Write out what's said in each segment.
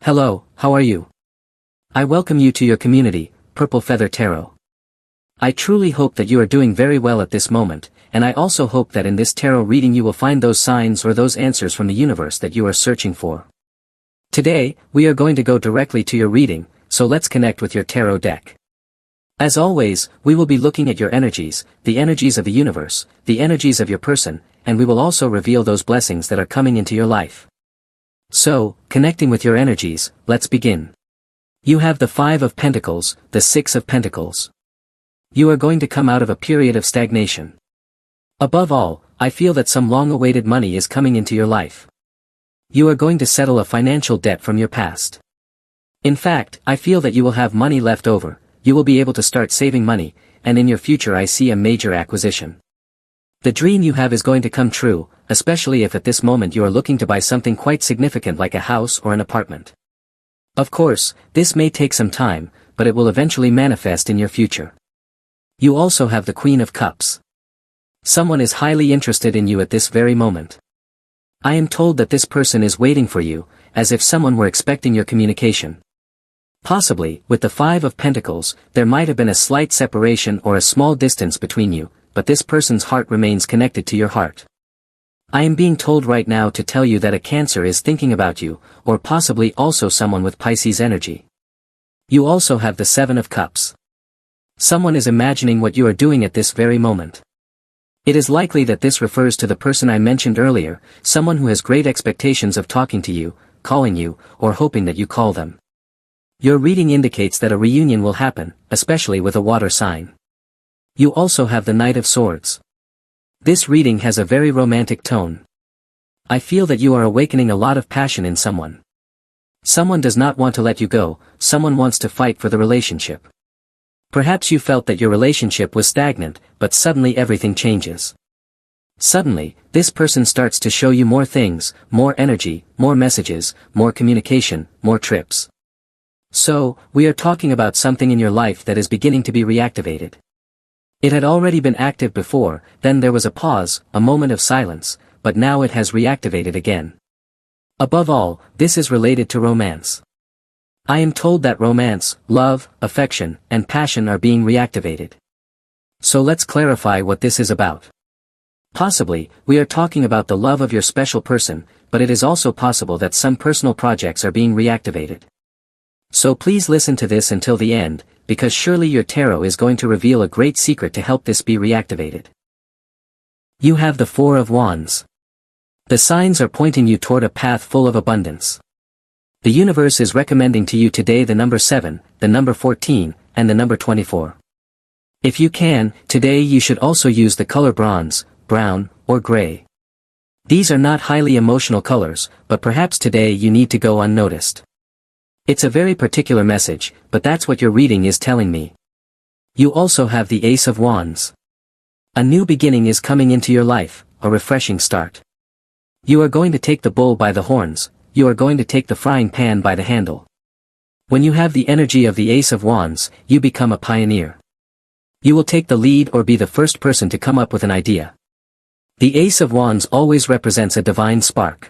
Hello, how are you? I welcome you to your community, Purple Feather Tarot. I truly hope that you are doing very well at this moment, and I also hope that in this tarot reading you will find those signs or those answers from the universe that you are searching for. Today, we are going to go directly to your reading, so let's connect with your tarot deck. As always, we will be looking at your energies, the energies of the universe, the energies of your person, and we will also reveal those blessings that are coming into your life. So, connecting with your energies, let's begin. You have the Five of Pentacles, the Six of Pentacles. You are going to come out of a period of stagnation. Above all, I feel that some long-awaited money is coming into your life. You are going to settle a financial debt from your past. In fact, I feel that you will have money left over, you will be able to start saving money, and in your future I see a major acquisition. The dream you have is going to come true, especially if at this moment you are looking to buy something quite significant like a house or an apartment. Of course, this may take some time, but it will eventually manifest in your future. You also have the Queen of Cups. Someone is highly interested in you at this very moment. I am told that this person is waiting for you, as if someone were expecting your communication. Possibly, with the Five of Pentacles, there might have been a slight separation or a small distance between you, but this person's heart remains connected to your heart. I am being told right now to tell you that a Cancer is thinking about you, or possibly also someone with Pisces energy. You also have the Seven of Cups. Someone is imagining what you are doing at this very moment. It is likely that this refers to the person I mentioned earlier, someone who has great expectations of talking to you, calling you, or hoping that you call them. Your reading indicates that a reunion will happen, especially with a water sign. You also have the Knight of Swords. This reading has a very romantic tone. I feel that you are awakening a lot of passion in someone. Someone does not want to let you go, someone wants to fight for the relationship. Perhaps you felt that your relationship was stagnant, but suddenly everything changes. Suddenly, this person starts to show you more things, more energy, more messages, more communication, more trips. So, we are talking about something in your life that is beginning to be reactivated. It had already been active before, then there was a pause, a moment of silence, but now it has reactivated again. Above all, this is related to romance. I am told that romance, love, affection, and passion are being reactivated. So let's clarify what this is about. Possibly, we are talking about the love of your special person, but it is also possible that some personal projects are being reactivated. So please listen to this until the end, because surely your tarot is going to reveal a great secret to help this be reactivated. You have the Four of Wands. The signs are pointing you toward a path full of abundance. The universe is recommending to you today the number 7, the number 14, and the number 24. If you can, today you should also use the color bronze, brown, or gray. These are not highly emotional colors, but perhaps today you need to go unnoticed. It's a very particular message, but that's what your reading is telling me. You also have the Ace of Wands. A new beginning is coming into your life, a refreshing start. You are going to take the bull by the horns, you are going to take the frying pan by the handle. When you have the energy of the Ace of Wands, you become a pioneer. You will take the lead or be the first person to come up with an idea. The Ace of Wands always represents a divine spark.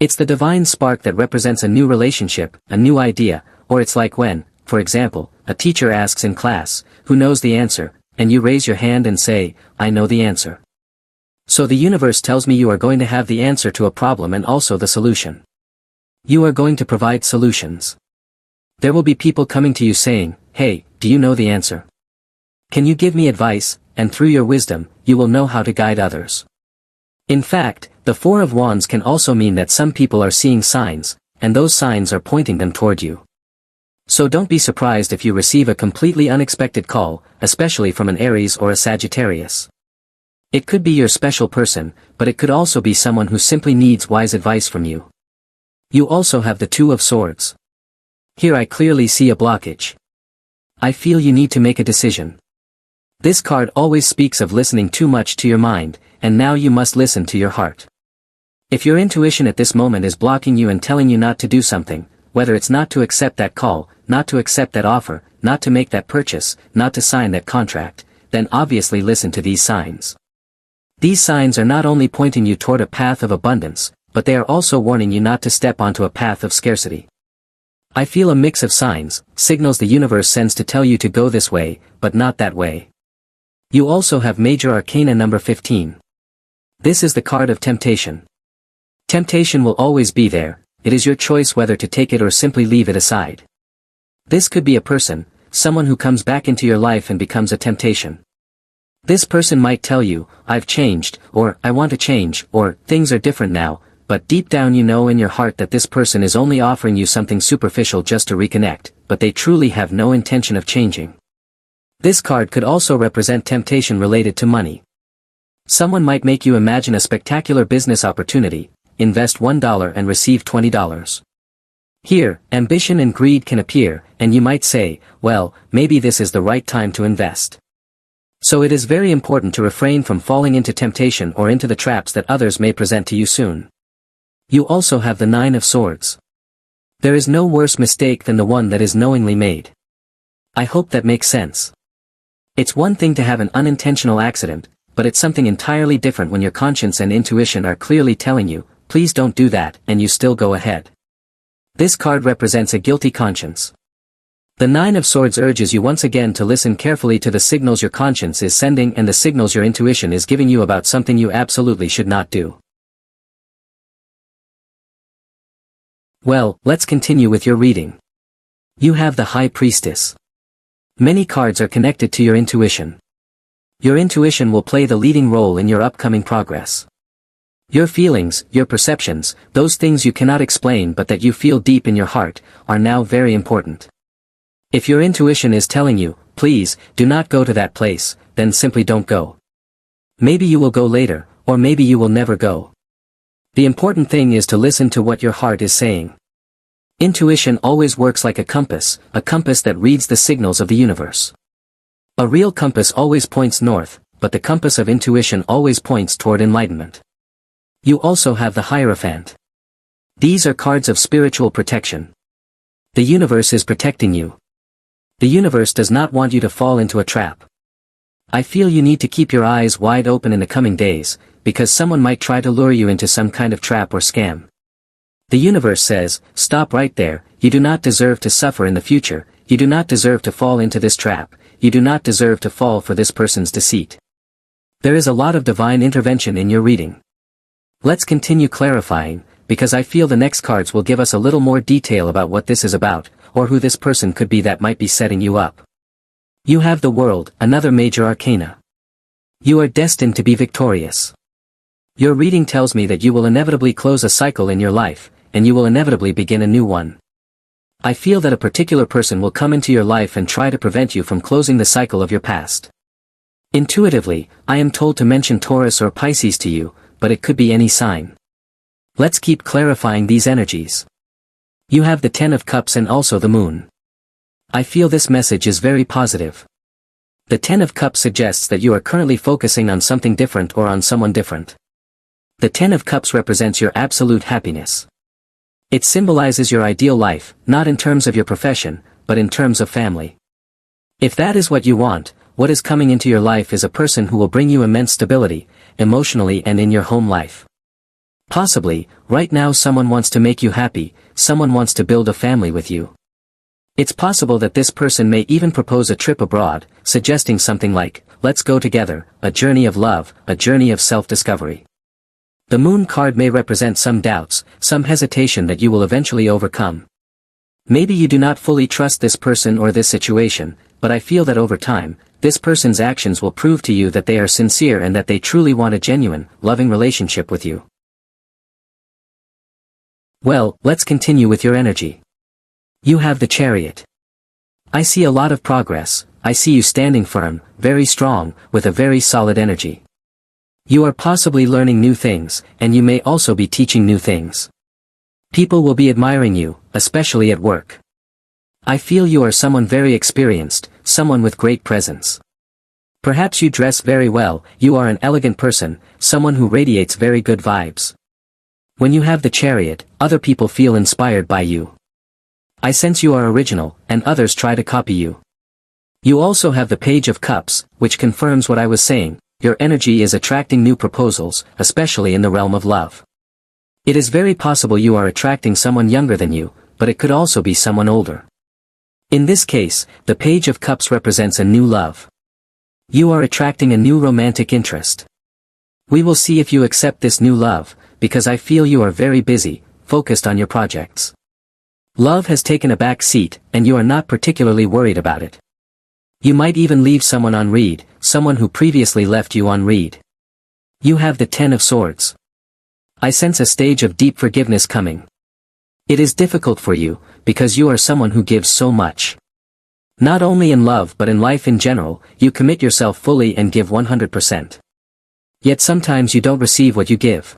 It's the divine spark that represents a new relationship, a new idea, or it's like when, for example, a teacher asks in class, who knows the answer, and you raise your hand and say, I know the answer. So the universe tells me you are going to have the answer to a problem and also the solution. You are going to provide solutions. There will be people coming to you saying, hey, do you know the answer? Can you give me advice? And through your wisdom, you will know how to guide others. In fact, the Four of Wands can also mean that some people are seeing signs, and those signs are pointing them toward you. So don't be surprised if you receive a completely unexpected call, especially from an Aries or a Sagittarius. It could be your special person, but it could also be someone who simply needs wise advice from you. You also have the Two of Swords. Here I clearly see a blockage. I feel you need to make a decision. This card always speaks of listening too much to your mind, and now you must listen to your heart. If your intuition at this moment is blocking you and telling you not to do something, whether it's not to accept that call, not to accept that offer, not to make that purchase, not to sign that contract, then obviously listen to these signs. These signs are not only pointing you toward a path of abundance, but they are also warning you not to step onto a path of scarcity. I feel a mix of signs, signals the universe sends to tell you to go this way, but not that way. You also have Major Arcana number 15. This is the card of temptation. Temptation will always be there, it is your choice whether to take it or simply leave it aside. This could be a person, someone who comes back into your life and becomes a temptation. This person might tell you, I've changed, or I want to change, or things are different now, but deep down you know in your heart that this person is only offering you something superficial just to reconnect, but they truly have no intention of changing. This card could also represent temptation related to money. Someone might make you imagine a spectacular business opportunity, invest $1 and receive $20. Here, ambition and greed can appear, and you might say, well, maybe this is the right time to invest. So it is very important to refrain from falling into temptation or into the traps that others may present to you soon. You also have the Nine of Swords. There is no worse mistake than the one that is knowingly made. I hope that makes sense. It's one thing to have an unintentional accident, but it's something entirely different when your conscience and intuition are clearly telling you, please don't do that, and you still go ahead. This card represents a guilty conscience. The Nine of Swords urges you once again to listen carefully to the signals your conscience is sending and the signals your intuition is giving you about something you absolutely should not do. Well, let's continue with your reading. You have the High Priestess. Many cards are connected to your intuition. Your intuition will play the leading role in your upcoming progress. Your feelings, your perceptions, those things you cannot explain but that you feel deep in your heart, are now very important. If your intuition is telling you, please, do not go to that place, then simply don't go. Maybe you will go later, or maybe you will never go. The important thing is to listen to what your heart is saying. Intuition always works like a compass that reads the signals of the universe. A real compass always points north, but the compass of intuition always points toward enlightenment. You also have the Hierophant. These are cards of spiritual protection. The universe is protecting you. The universe does not want you to fall into a trap. I feel you need to keep your eyes wide open in the coming days, because someone might try to lure you into some kind of trap or scam. The universe says, stop right there, you do not deserve to suffer in the future, you do not deserve to fall into this trap, you do not deserve to fall for this person's deceit. There is a lot of divine intervention in your reading. Let's continue clarifying, because I feel the next cards will give us a little more detail about what this is about, or who this person could be that might be setting you up. You have the World, another major arcana. You are destined to be victorious. Your reading tells me that you will inevitably close a cycle in your life, and you will inevitably begin a new one. I feel that a particular person will come into your life and try to prevent you from closing the cycle of your past. Intuitively, I am told to mention Taurus or Pisces to you, but it could be any sign. Let's keep clarifying these energies. You have the Ten of Cups and also the Moon. I feel this message is very positive. The Ten of Cups suggests that you are currently focusing on something different or on someone different. The Ten of Cups represents your absolute happiness. It symbolizes your ideal life, not in terms of your profession, but in terms of family. If that is what you want, what is coming into your life is a person who will bring you immense stability, emotionally and in your home life. Possibly, right now someone wants to make you happy, someone wants to build a family with you. It's possible that this person may even propose a trip abroad, suggesting something like, let's go together, a journey of love, a journey of self-discovery. The Moon card may represent some doubts, some hesitation that you will eventually overcome. Maybe you do not fully trust this person or this situation, but I feel that over time, this person's actions will prove to you that they are sincere and that they truly want a genuine, loving relationship with you. Well, let's continue with your energy. You have the Chariot. I see a lot of progress, I see you standing firm, very strong, with a very solid energy. You are possibly learning new things, and you may also be teaching new things. People will be admiring you, especially at work. I feel you are someone very experienced, someone with great presence. Perhaps you dress very well, you are an elegant person, someone who radiates very good vibes. When you have the Chariot, other people feel inspired by you. I sense you are original, and others try to copy you. You also have the Page of Cups, which confirms what I was saying. Your energy is attracting new proposals, especially in the realm of love. It is very possible you are attracting someone younger than you, but it could also be someone older. In this case, the Page of Cups represents a new love. You are attracting a new romantic interest. We will see if you accept this new love, because I feel you are very busy, focused on your projects. Love has taken a back seat, and you are not particularly worried about it. You might even leave someone on read, someone who previously left you on read. You have the Ten of Swords. I sense a stage of deep forgiveness coming. It is difficult for you, because you are someone who gives so much. Not only in love but in life in general, you commit yourself fully and give 100%. Yet sometimes you don't receive what you give.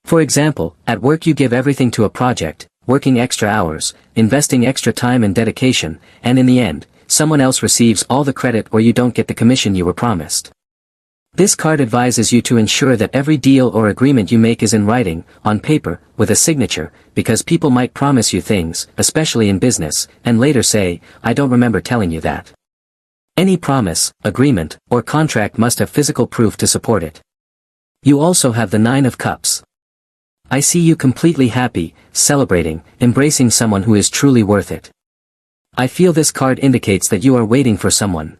For example, at work you give everything to a project, working extra hours, investing extra time and dedication, and in the end, someone else receives all the credit or you don't get the commission you were promised. This card advises you to ensure that every deal or agreement you make is in writing, on paper, with a signature, because people might promise you things, especially in business, and later say, "I don't remember telling you that." Any promise, agreement, or contract must have physical proof to support it. You also have the Nine of Cups. I see you completely happy, celebrating, embracing someone who is truly worth it. I feel this card indicates that you are waiting for someone.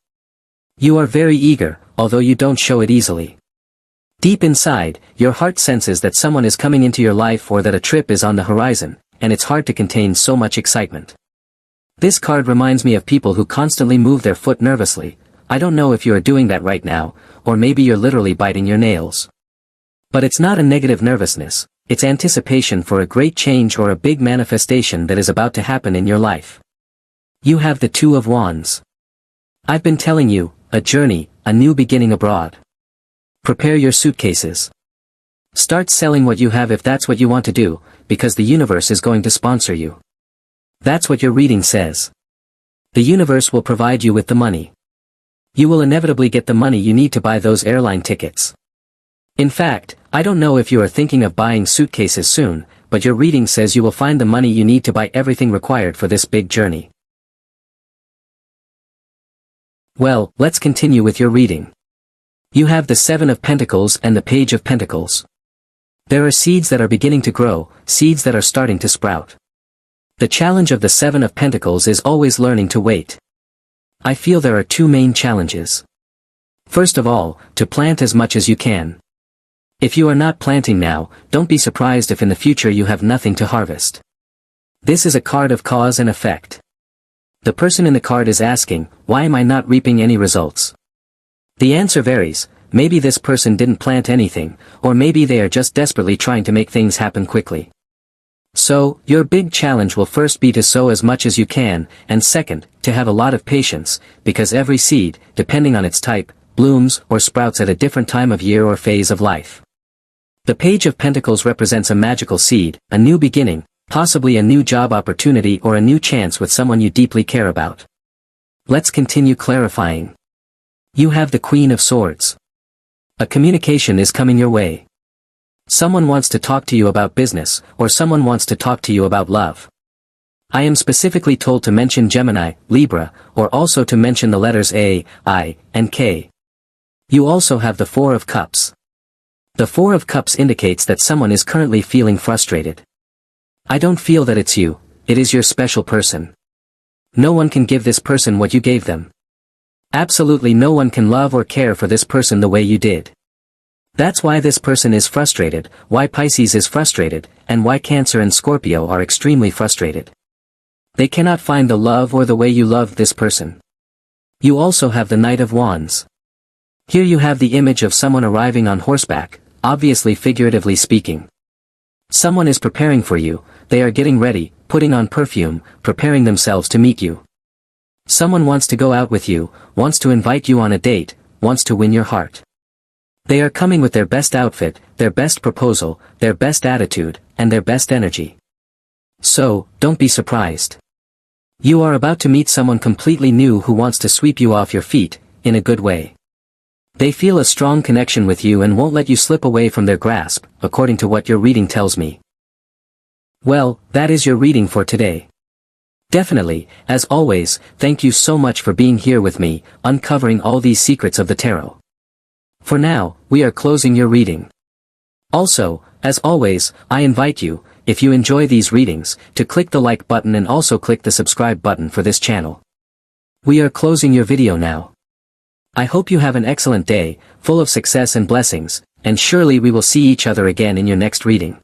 You are very eager, although you don't show it easily. Deep inside, your heart senses that someone is coming into your life or that a trip is on the horizon, and it's hard to contain so much excitement. This card reminds me of people who constantly move their foot nervously. I don't know if you are doing that right now, or maybe you're literally biting your nails. But it's not a negative nervousness, it's anticipation for a great change or a big manifestation that is about to happen in your life. You have the Two of Wands. I've been telling you, a journey, a new beginning abroad. Prepare your suitcases. Start selling what you have if that's what you want to do, because the universe is going to sponsor you. That's what your reading says. The universe will provide you with the money. You will inevitably get the money you need to buy those airline tickets. In fact, I don't know if you are thinking of buying suitcases soon, but your reading says you will find the money you need to buy everything required for this big journey. Well, let's continue with your reading. You have the Seven of Pentacles and the Page of Pentacles. There are seeds that are beginning to grow, seeds that are starting to sprout. The challenge of the Seven of Pentacles is always learning to wait. I feel there are two main challenges. First of all, to plant as much as you can. If you are not planting now, don't be surprised if in the future you have nothing to harvest. This is a card of cause and effect. The person in the card is asking, why am I not reaping any results? The answer varies. Maybe this person didn't plant anything, or maybe they are just desperately trying to make things happen quickly. So, your big challenge will first be to sow as much as you can, and second, to have a lot of patience, because every seed, depending on its type, blooms or sprouts at a different time of year or phase of life. The Page of Pentacles represents a magical seed, a new beginning, possibly a new job opportunity or a new chance with someone you deeply care about. Let's continue clarifying. You have the Queen of Swords. A communication is coming your way. Someone wants to talk to you about business, or someone wants to talk to you about love. I am specifically told to mention Gemini, Libra, or also to mention the letters A, I, and K. You also have the Four of Cups. The Four of Cups indicates that someone is currently feeling frustrated. I don't feel that it's you, it is your special person. No one can give this person what you gave them. Absolutely no one can love or care for this person the way you did. That's why this person is frustrated, why Pisces is frustrated, and why Cancer and Scorpio are extremely frustrated. They cannot find the love or the way you loved this person. You also have the Knight of Wands. Here you have the image of someone arriving on horseback, obviously figuratively speaking. Someone is preparing for you, they are getting ready, putting on perfume, preparing themselves to meet you. Someone wants to go out with you, wants to invite you on a date, wants to win your heart. They are coming with their best outfit, their best proposal, their best attitude, and their best energy. So, don't be surprised. You are about to meet someone completely new who wants to sweep you off your feet, in a good way. They feel a strong connection with you and won't let you slip away from their grasp, according to what your reading tells me. Well, that is your reading for today. Definitely, as always, thank you so much for being here with me, uncovering all these secrets of the tarot. For now, we are closing your reading. Also, as always, I invite you, if you enjoy these readings, to click the like button and also click the subscribe button for this channel. We are closing your video now. I hope you have an excellent day, full of success and blessings, and surely we will see each other again in your next reading.